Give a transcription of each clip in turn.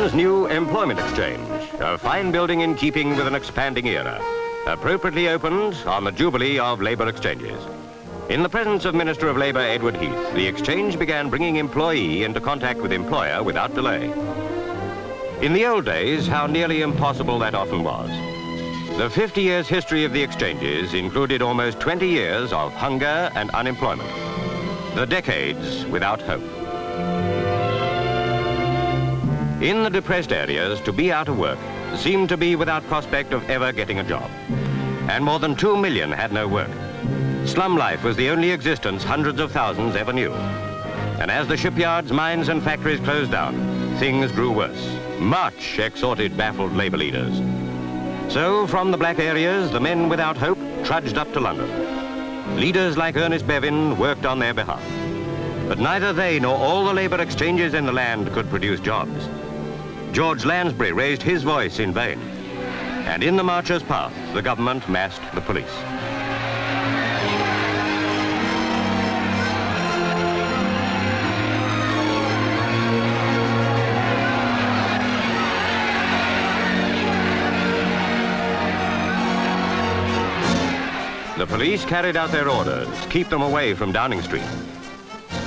London's new Employment Exchange, a fine building in keeping with an expanding era, appropriately opened on the Jubilee of Labour Exchanges. In the presence of Minister of Labour Edward Heath, the exchange began bringing employee into contact with employer without delay. In the old days, how nearly impossible that often was. The 50 years history of the exchanges included almost 20 years of hunger and unemployment. The decades without hope. In the depressed areas, to be out of work seemed to be without prospect of ever getting a job. And more than 2 million had no work. Slum life was the only existence hundreds of thousands ever knew. And as the shipyards, mines and factories closed down, things grew worse. Much exhorted baffled labour leaders. So from the black areas, the men without hope trudged up to London. Leaders like Ernest Bevin worked on their behalf. But neither they nor all the labour exchanges in the land could produce jobs. George Lansbury raised his voice in vain. And in the marcher's path, the government massed the police. The police carried out their orders to keep them away from Downing Street.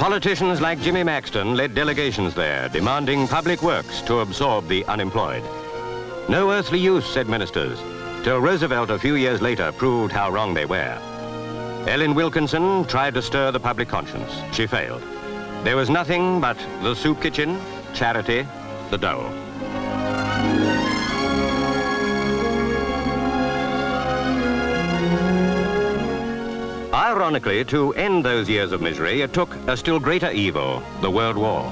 Politicians like Jimmy Maxton led delegations there, demanding public works to absorb the unemployed. No earthly use, said ministers, till Roosevelt a few years later proved how wrong they were. Ellen Wilkinson tried to stir the public conscience. She failed. There was nothing but the soup kitchen, charity, the dole. Ironically, to end those years of misery, it took a still greater evil, the World War.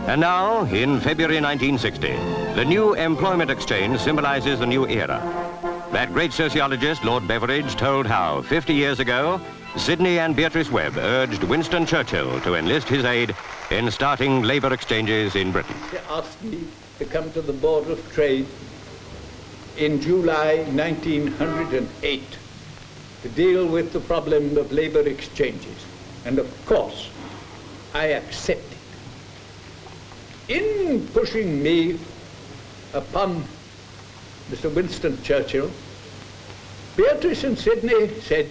And now, in February 1960, the new Employment Exchange symbolizes the new era. That great sociologist, Lord Beveridge, told how 50 years ago, Sydney and Beatrice Webb urged Winston Churchill to enlist his aid in starting labour exchanges in Britain. They asked me to come to the Board of Trade in July 1908 to deal with the problem of labour exchanges. And of course, I accepted. In pushing me upon Mr. Winston Churchill, Beatrice and Sydney said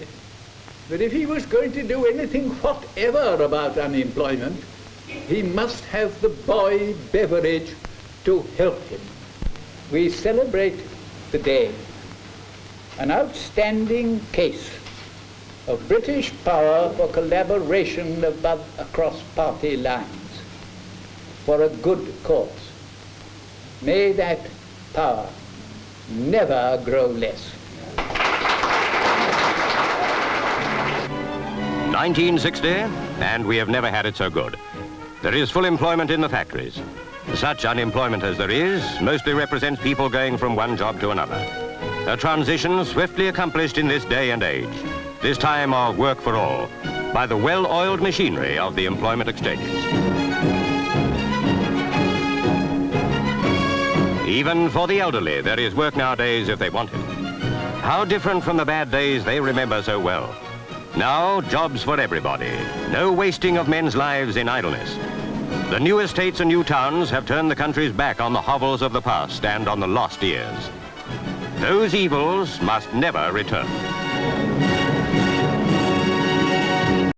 that if he was going to do anything whatever about unemployment, he must have the boy Beveridge to help him. We celebrate today an outstanding case of British power for collaboration across party lines for a good cause. May that power never grow less. 1960, and we have never had it so good. There is full employment in the factories. Such unemployment as there is mostly represents people going from one job to another. A transition swiftly accomplished in this day and age, this time of work for all, by the well-oiled machinery of the employment exchanges. Even for the elderly, there is work nowadays if they want it. How different from the bad days they remember so well. Now, jobs for everybody. No wasting of men's lives in idleness. The new estates and new towns have turned the country's back on the hovels of the past and on the lost years. Those evils must never return.